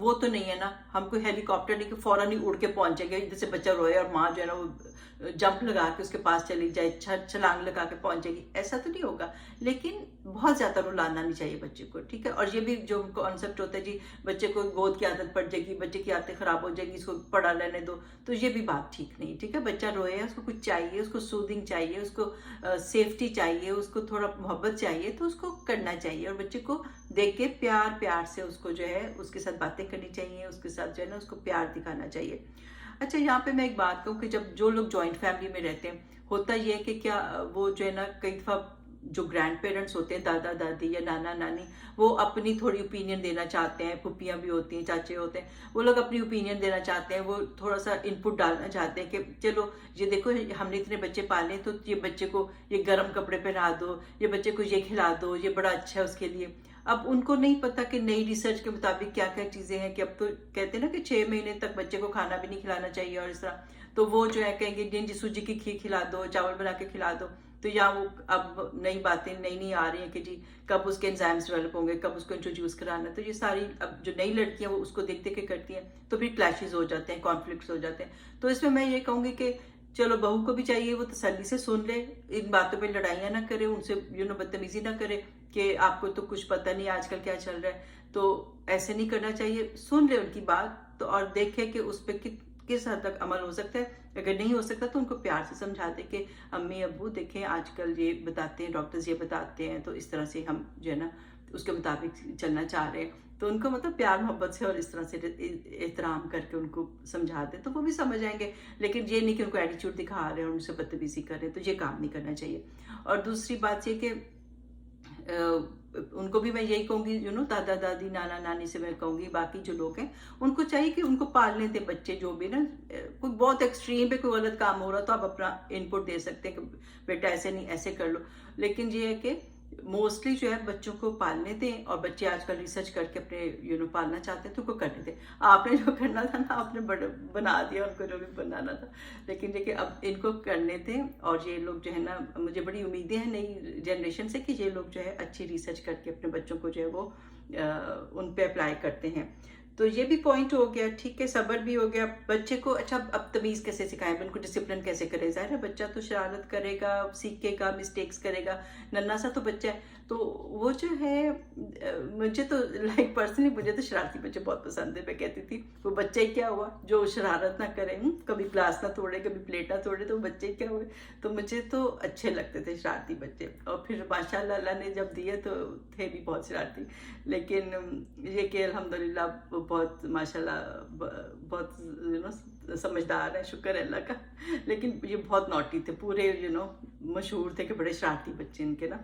وہ تو نہیں ہے نا, ہم کوئی ہیلی کاپٹر نہیں کہ فوراً ہی اڑ کے پہنچیں گے جیسے بچہ روئے اور ماں جو ہے نا وہ جمپ لگا کے اس کے پاس چلی جائے, چھلانگ لگا کے پہنچے گی, ایسا تو نہیں ہوگا. لیکن بہت زیادہ رلانا نہیں چاہیے بچے کو, ٹھیک ہے. اور یہ بھی جو کانسیپٹ ہوتا ہے جی بچے کو گود کی عادت پڑ جائے گی, بچے کی عادتیں خراب ہو جائیں گی, اس کو پڑا لینے دو, تو یہ بھی بات ٹھیک نہیں, ٹھیک ہے. بچہ روئے, اس کو کچھ چاہیے, اس کو سودنگ چاہیے, اس کو سیفٹی چاہیے, اس کو تھوڑا محبت چاہیے, تو اس کو کرنا چاہیے. اور بچے کو دیکھ کے پیار سے اس کو جو ہے اس کے ساتھ باتیں کرنی چاہیے, اس کے ساتھ جو ہے نا اس کو پیار دکھانا چاہیے. اچھا, یہاں پہ میں ایک بات کہوں کہ جب جو لوگ جوائنٹ فیملی میں رہتے ہیں, ہوتا یہ ہے کہ کیا وہ جو ہے نا کئی دفعہ جو گرینڈ پیرنٹس ہوتے ہیں, دادا دادی یا نانا نانی, وہ اپنی تھوڑی اوپینین دینا چاہتے ہیں, پھپھیاں بھی ہوتی ہیں, چاچے ہوتے ہیں, وہ لوگ اپنی اوپینین دینا چاہتے ہیں, وہ تھوڑا سا ان پٹ ڈالنا چاہتے ہیں کہ چلو یہ دیکھو ہم نے اتنے بچے پالے تو یہ بچے کو یہ گرم کپڑے پہنا دو, یہ بچے کو یہ کھلا دو, یہ بڑا اچھا ہے اس کے لیے. اب ان کو نہیں پتا کہ نئی ریسرچ کے مطابق کیا کیا چیزیں ہیں, کہ اب تو کہتے ہیں نا کہ 6 مہینے تک بچے کو کھانا بھی نہیں کھلانا چاہیے اور اس طرح, تو وہ جو ہے کہیں گے جی سوجی کی کھیر کھلا دو, چاول بنا کے کھلا دو. تو یا وہ اب نئی باتیں نئی آ رہی ہیں کہ جی کب اس کے انزائمز ڈیولپ ہوں گے, کب اس کو انٹروڈیوس کرانا. تو یہ ساری اب جو نئی لڑکیاں وہ اس کو دیکھ کے کرتی ہیں, تو پھر کلیشز ہو جاتے ہیں, کانفلکٹس ہو جاتے ہیں. تو اس میں یہ کہوں گی کہ چلو بہو کو بھی چاہیے وہ تسلی سے سن لے, ان باتوں پہ لڑائیاں نہ کرے, ان سے بدتمیزی نہ کرے کہ آپ کو تو کچھ پتہ نہیں آج کل کیا چل رہا ہے. تو ایسے نہیں کرنا چاہیے, سن لے ان کی بات تو, اور دیکھے کہ اس پہ کس حد تک عمل ہو سکتا ہے. اگر نہیں ہو سکتا تو ان کو پیار سے سمجھا دے کہ امی ابو دیکھیں آج کل یہ بتاتے ہیں ڈاکٹرز, یہ بتاتے ہیں, تو اس طرح سے ہم جو ہے نا اس کے مطابق چلنا چاہ رہے ہیں. تو ان کو مطلب پیار محبت سے اور اس طرح سے احترام کر کے ان کو سمجھا دیں تو وہ بھی سمجھ آئیں گے. لیکن یہ نہیں کہ ان کو ایٹیچیوڈ دکھا رہے ہیں اور ان سے بدتمیزی کر رہے ہیں, تو یہ کام نہیں کرنا چاہیے. اور دوسری بات یہ کہ ان کو بھی میں یہی کہوں گی, دادا دادی نانا نانی سے میں کہوں گی, باقی جو لوگ ہیں ان کو چاہیے کہ ان کو پالنے دیں بچے. جو بھی نا کوئی بہت ایکسٹریم پہ کوئی غلط کام ہو رہا تو آپ اپنا ان پٹ دے سکتے ہیں کہ بیٹا ایسے نہیں ایسے کر لو. لیکن یہ ہے کہ موسٹلی جو ہے بچوں کو پالنے دیں, اور بچے آج کل ریسرچ کر کے اپنے پالنا چاہتے ہیں تو ان کو کرنے دیں. آپ نے جو کرنا تھا نا آپ نے بنا دیا ان کو جو بھی بنانا تھا, لیکن یہ کہ اب ان کو کرنے دیں. اور یہ لوگ جو ہے نا مجھے بڑی امیدیں ہیں نئی جنریشن سے کہ یہ لوگ جو ہے اچھی ریسرچ کر کے اپنے بچوں کو جو ہے وہ ان پہ اپلائی کرتے ہیں. تو یہ بھی پوائنٹ ہو گیا, ٹھیک ہے. صبر بھی ہو گیا. بچے کو اچھا اب تمیز کیسے سکھائیں, ان کو ڈسپلن کیسے کریں. ظاہر ہے بچہ تو شرارت کرے گا, سیکھے گا, مسٹیکس کرے گا, ننھا سا تو بچہ ہے. تو وہ جو ہے مجھے تو لائک پرسنلی مجھے تو شرارتی بچے بہت پسند ہے. میں کہتی تھی وہ بچہ ہی کیا ہوا جو شرارت نہ کرے, کبھی گلاس نہ توڑے, کبھی پلیٹ نہ توڑے, تو بچے ہی کیا ہوئے. تو مجھے تو اچھے لگتے تھے شرارتی بچے. اور پھر ماشاء اللہ اللہ نے جب دیے تو تھے بھی بہت شرارتی. لیکن یہ کہ الحمدللہ بہت ماشاء اللہ بہت سمجھدار ہے, شکر ہے اللہ کا. لیکن یہ بہت نوٹی تھے, پورے مشہور تھے کہ بڑے شرارتی بچے ان کے نا.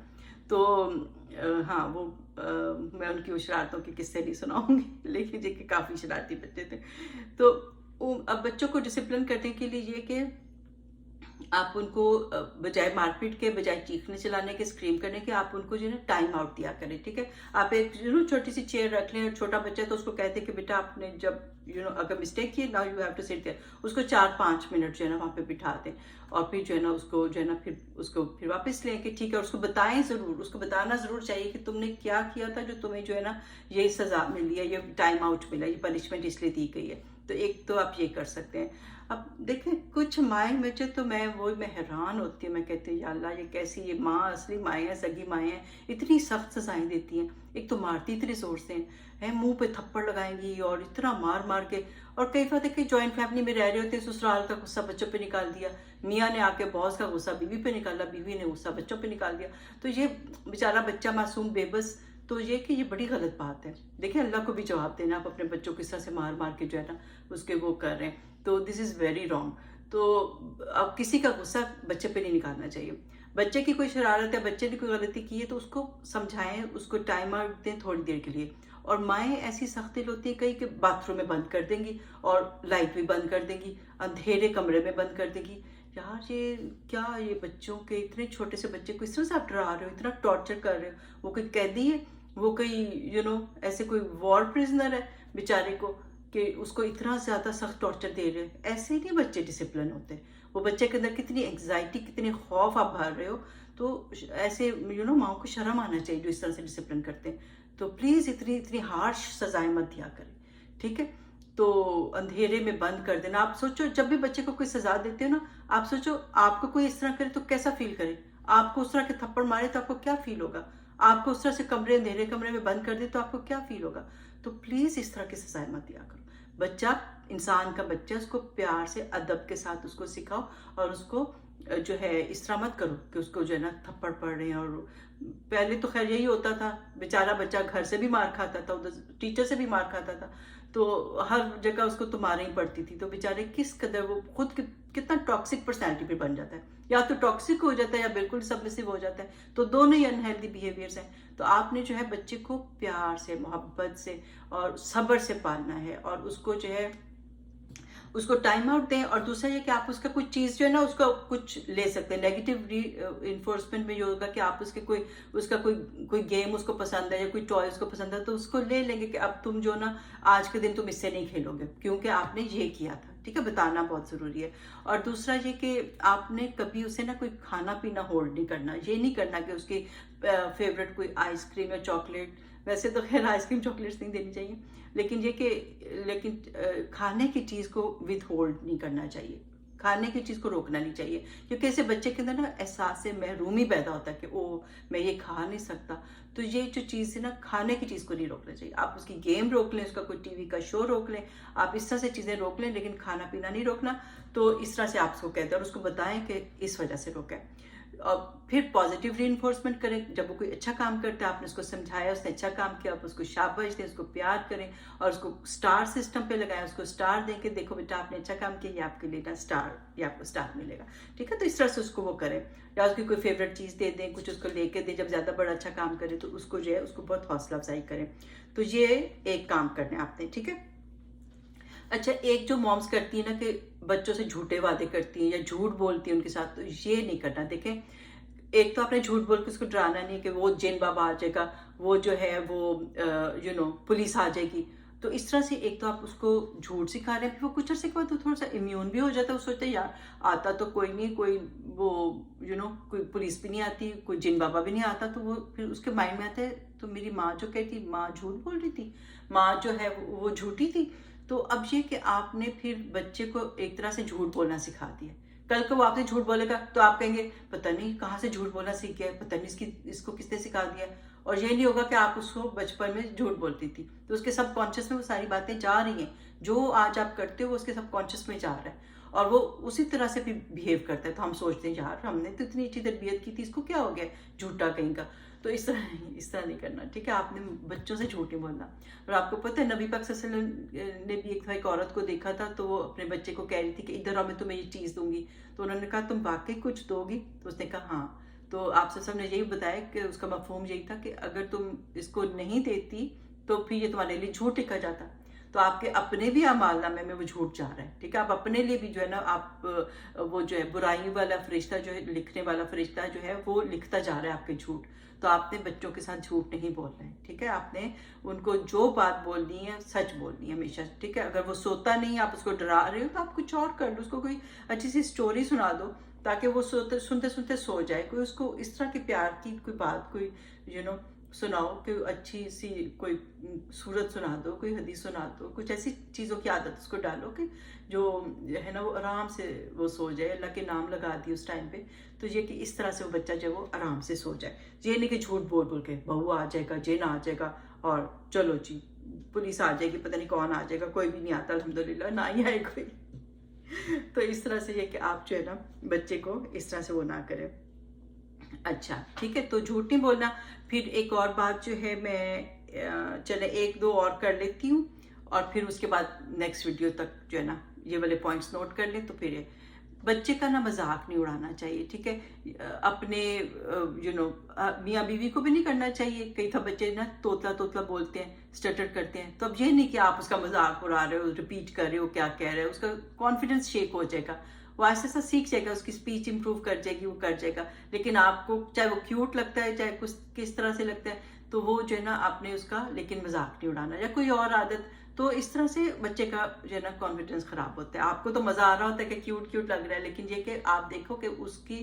تو ہاں وہ میں ان کی شرارتوں کے قصے نہیں سناؤں گی, لیکن یہ کہ کافی شرارتی بچے تھے. تو اب بچوں کو ڈسپلن کرنے کے لیے یہ کہ آپ ان کو بجائے مار پیٹ کے, بجائے چیخنے چلانے کے, اسکریم کرنے کے, آپ ان کو جو ہے نا ٹائم آؤٹ دیا کریں, ٹھیک ہے. آپ ایک چھوٹی سی چیئر رکھ لیں, اور چھوٹا بچہ تو اس کو کہتے ہیں کہ بیٹا آپ نے جب اگر مسٹیک کی now you have to sit there, اس کو 4-5 منٹ جو ہے نا وہاں پہ بٹھا دیں. اور پھر جو ہے نا اس کو جو ہے نا پھر واپس لیں کہ ٹھیک ہے. اور اس کو بتائیں ضرور, اس کو بتانا ضرور چاہیے کہ تم نے کیا کیا تھا جو تمہیں جو ہے نا یہ سزا ملی ہے, یہ ٹائم آؤٹ ملا, یہ پنشمنٹ اس لیے دی گئی ہے. تو ایک تو آپ یہ کر سکتے ہیں. اب دیکھیں کچھ مائیں مجھے تو میں حیران ہوتی ہوں. میں کہتی ہوں یا اللہ یہ کیسی, یہ ماں اصلی مائیں ہیں, سگی مائیں ہیں, اتنی سخت سزائیں دیتی ہیں. ایک تو مارتی اتنے زور سے ہیں, منہ پہ تھپڑ لگائیں گی اور اتنا مار کے. اور کئی دفعہ دیکھیں جوائنٹ فیملی میں رہ رہے ہوتے ہیں, سسرال کا غصہ بچوں پہ نکال دیا, میاں نے آ کے باس کا غصہ بیوی پہ نکالا, بیوی نے غصہ بچوں پہ نکال دیا. تو یہ بیچارہ بچہ معصوم بے بس. تو یہ کہ یہ بڑی غلط بات ہے. دیکھیں اللہ کو بھی جواب دینا, آپ اپنے بچوں کو اس طرح سے مار کے جو ہے نا اس کے وہ کر رہے ہیں, تو دس از ویری رانگ. تو اب کسی کا غصہ بچے پہ نہیں نکالنا چاہیے. بچے کی کوئی شرارت ہے, بچے نے کوئی غلطی کی ہے تو اس کو سمجھائیں, اس کو ٹائم آؤٹ دیں تھوڑی دیر کے لیے. اور مائیں ایسی سخت دل ہوتی ہیں کئی کہ باتھ روم میں بند کر دیں گی, اور لائٹ بھی بند کر دیں گی, اندھیرے کمرے میں بند کر دیں گی. یار یہ کیا, یہ بچوں کے اتنے چھوٹے سے بچے کو اس طرح سے آپ ڈرا رہے ہو, اتنا ٹارچر کر رہے ہو. وہ کوئی قیدی ہے, وہ کوئی ایسے کوئی وار پرزنر ہے بیچارے کو کہ اس کو اتنا زیادہ سخت ٹارچر دے رہے. ایسے ہی نہیں بچے ڈسپلن ہوتے. وہ بچے کے اندر کتنی انگزائٹی, کتنے خوف آپ بھر رہے ہو. تو تو ایسے ماؤں کو شرم آنا چاہیے جو اس طرح سے ڈسپلن کرتے ہیں. تو پلیز اتنی ہارش سزائیں مت دیا کریں, ٹھیک ہے. تو اندھیرے میں بند کر دینا. آپ سوچو جب بھی بچے کو کوئی سزا دیتے ہو نا, آپ سوچو آپ کو کوئی اس طرح کرے تو کیسا فیل کرے. آپ کو اس طرح کے تھپڑ مارے تو آپ کو کیا فیل ہوگا. آپ کو اس طرح سے اندھیرے کمرے میں بند کر دے تو آپ کو کیا فیل ہوگا. تو پلیز اس طرح کی سزائیں مت دیا کرو. بچہ انسان کا بچہ, اس کو پیار سے ادب کے ساتھ اس کو سکھاؤ, اور اس کو جو ہے اس طرح مت کرو کہ اس کو جو ہے نا تھپڑ پڑ رہے ہیں. اور پہلے تو خیر یہی ہوتا تھا, بیچارہ بچہ گھر سے بھی مار کھاتا تھا, ادھر ٹیچر سے بھی مار کھاتا تھا, تو ہر جگہ اس کو تو ماریں ہی پڑتی تھی. تو بیچارے کس قدر وہ خود کتنا ٹاکسک پرسنالٹی پہ بن جاتا ہے, یا تو ٹاکسک ہو جاتا ہے یا بالکل سبمسو ہو جاتا ہے. تو دونوں ہی انہیلدی بیہیویئرس ہیں. تو آپ نے جو ہے بچے کو پیار سے, محبت سے اور صبر سے پالنا ہے, اور اس کو جو ہے اس کو ٹائم آؤٹ دیں. اور دوسرا یہ کہ آپ اس کا کوئی چیز جو ہے نا اس کا کچھ لے سکتے ہیں. نیگیٹو انفورسمنٹ میں یہ ہوگا کہ آپ اس کا کوئی گیم اس کو پسند ہے یا کوئی ٹوائے اس کو پسند ہے, تو اس کو لے لیں گے کہ اب تم جو نا آج کے دن تم اس سے نہیں کھیلو گے کیونکہ آپ نے یہ کیا تھا, ٹھیک ہے. بتانا بہت ضروری ہے. اور دوسرا یہ کہ آپ نے کبھی اسے نا کوئی کھانا پینا ہولڈ نہیں کرنا. یہ نہیں کرنا کہ اس کی فیوریٹ کوئی آئس کریم یا چاکلیٹ, ویسے تو خیر آئس کریم چاکلیٹس نہیں دینی چاہیے, لیکن کھانے کی چیز کو ود ہولڈ نہیں کرنا چاہیے, کھانے کی چیز کو روکنا نہیں چاہیے. کیونکہ ایسے بچے کے اندر نا احساس محرومی پیدا ہوتا ہے کہ او میں یہ کھا نہیں سکتا. تو یہ جو چیز ہے نا, کھانے کی چیز کو نہیں روکنا چاہیے. آپ اس کی گیم روک لیں, اس کا کوئی ٹی وی کا شو روک لیں, آپ اس طرح سے چیزیں روک لیں, لیکن کھانا پینا نہیں روکنا. تو اس طرح سے آپ اس کو کہتے ہیں اور اس کو بتائیں کہ اس وجہ سے روکیں. اور پھر پازیٹیو ری انفورسمنٹ کریں. جب وہ کوئی اچھا کام کرتا ہے, آپ نے اس کو سمجھایا, اس نے اچھا کام کیا, آپ اس کو شاباش دیں, اس کو پیار کریں, اور اس کو سٹار سسٹم پہ لگائیں, اس کو سٹار دیں کہ دیکھو بیٹا آپ نے اچھا کام کیا, یہ آپ کے لیے سٹار, یہ آپ کو سٹار ملے گا, ٹھیک ہے. تو اس طرح سے اس کو وہ کریں. یا اس کی کوئی فیوریٹ چیز دے دیں, کچھ اس کو لے کے دیں. جب زیادہ بڑا اچھا کام کرے تو اس کو جو ہے اس کو بہت حوصلہ افزائی کریں. تو یہ ایک کام کرنا ہے آپ نے, ٹھیک ہے. اچھا, ایک جو مومس کرتی ہیں نا کہ بچوں سے جھوٹے وعدے کرتی ہیں یا جھوٹ بولتی ہیں ان کے ساتھ, تو یہ نہیں کرنا. دیکھیں, ایک تو آپ نے جھوٹ بول کے اس کو ڈرانا نہیں کہ وہ جن بابا آ جائے گا, وہ جو ہے وہ پولیس آ جائے گی. تو اس طرح سے ایک تو آپ اس کو جھوٹ سکھا رہے ہیں, پھر وہ کچھ عرصے کے بعد تھوڑا سا امیون بھی ہو جاتا ہے. وہ سوچتے ہیں یار آتا تو کوئی نہیں, کوئی وہ کوئی پولیس بھی نہیں آتی, کوئی جن بابا بھی نہیں آتا. تو وہ پھر اس کے مائنڈ میں آتا ہے تو میری ماں جو کہتی, ماں جھوٹ بول رہی تھی, ماں جو ہے وہ جھوٹی تھی. تو اب یہ کہ آپ نے پھر بچے کو ایک طرح سے جھوٹ بولنا سکھا دیا. کل کو وہ آپ سے جھوٹ بولے گا تو آپ کہیں گے پتہ نہیں کہاں سے جھوٹ بولنا سیکھ گیا, پتہ نہیں اس کو کس نے سکھا دیا. اور یہ نہیں ہوگا کہ آپ اس کو بچپن میں جھوٹ بولتی تھی, تو اس کے سب کانشیس میں وہ ساری باتیں جا رہی ہیں. جو آج آپ کرتے ہو وہ اس کے سب کانشیس میں جا رہا ہے, اور وہ اسی طرح سے بھی بیہیو کرتا ہے. تو ہم سوچتے ہیں یار ہم نے تو اتنی اچھی تربیت کی تھی, اس کو کیا ہو گیا, جھوٹا کہیں کا. تو اس طرح نہیں کرنا, ٹھیک ہے. آپ نے بچوں سے جھوٹ نہیں بولنا. اور آپ کو پتہ ہے نبی پاک صلی اللہ علیہ وسلم نے بھی ایک عورت کو دیکھا تھا, تو وہ اپنے بچے کو کہہ رہی تھی کہ ادھر آؤ میں تمہیں یہ چیز دوں گی. تو انہوں نے کہا تم واقعی کچھ دو گی؟ تو اس نے کہا ہاں. تو آپ صلی اللہ علیہ وسلم نے یہی بتایا کہ اس کا مفہوم یہی تھا کہ اگر تم اس کو نہیں دیتی تو پھر یہ تمہارے لیے جھوٹ لکھا جاتا. تو آپ کے اپنے بھی اعمال نامے میں وہ جھوٹ جا رہا ہے, ٹھیک ہے. آپ اپنے لیے بھی جو ہے نا, آپ وہ جو ہے برائی والا فرشتہ جو ہے, لکھنے والا فرشتہ جو ہے وہ لکھتا جا رہا ہے آپ کے جھوٹ. تو آپ نے بچوں کے ساتھ جھوٹ نہیں بولنا ہے, ٹھیک ہے. آپ نے ان کو جو بات بولنی ہے سچ بولنی ہے ہمیشہ, ٹھیک ہے. اگر وہ سوتا نہیں, آپ اس کو ڈرا رہے ہو, تو آپ کچھ اور کر لو, اس کو کوئی اچھی سی اسٹوری سنا دو تاکہ وہ سنتے سنتے سو جائے. کوئی اس کو اس طرح کی پیار کی کوئی بات, کوئی سناؤ, کہ اچھی سی کوئی صورت سنا دو, کوئی حدیث سنا دو, کچھ ایسی چیزوں کی عادت اس کو ڈالو کہ جو ہے نا وہ آرام سے وہ سو جائے. اللہ کے نام لگا دی اس ٹائم پہ, تو یہ کہ اس طرح سے وہ بچہ جو ہے وہ آرام سے سو جائے. یہ نہیں کہ جھوٹ بول بول کے بہو آ جائے گا, جن آ جائے گا, اور چلو جی پولیس آ جائے گی, پتہ نہیں کون آ جائے گا, کوئی بھی نہیں آتا الحمدللہ, نہ ہی آئے کوئی. تو اس طرح سے یہ کہ آپ جو ہے نا بچے کو اس طرح سے وہ نہ کریں. اچھا ٹھیک ہے, تو جھوٹ نہیں بولنا. پھر ایک اور بات جو ہے, میں چلے ایک دو اور کر لیتی ہوں, اور پھر اس کے بعد نیکسٹ ویڈیو تک جو ہے نا یہ والے پوائنٹس نوٹ کر لیں. تو پھر بچے کا نا مذاق نہیں اڑانا چاہیے, ٹھیک ہے. اپنے میاں بیوی کو بھی نہیں کرنا چاہیے. کئی تھا بچے نا توتلا بولتے ہیں, اسٹٹر کرتے ہیں. تو اب یہ نہیں کہ آپ اس کا مذاق اڑا رہے ہو, ریپیٹ کر رہے ہو کیا کہہ رہے ہو, اس کا کانفیڈنس شیک ہو جائے گا. وہ ایسا ایسا سیکھ جائے گا, اس کی اسپیچ امپروو کر جائے گی, وہ کر جائے گا. لیکن آپ کو چاہے وہ کیوٹ لگتا ہے, چاہے کس طرح سے لگتا ہے, تو وہ جو ہے نا آپ نے اس کا لیکن مذاق نہیں اڑانا, یا کوئی اور عادت. تو اس طرح سے بچے کا جو ہے نا کانفیڈنس خراب ہوتا ہے. آپ کو تو مزہ آ رہا ہوتا ہے کہ کیوٹ لگ رہا ہے, لیکن یہ کہ آپ دیکھو کہ اس کی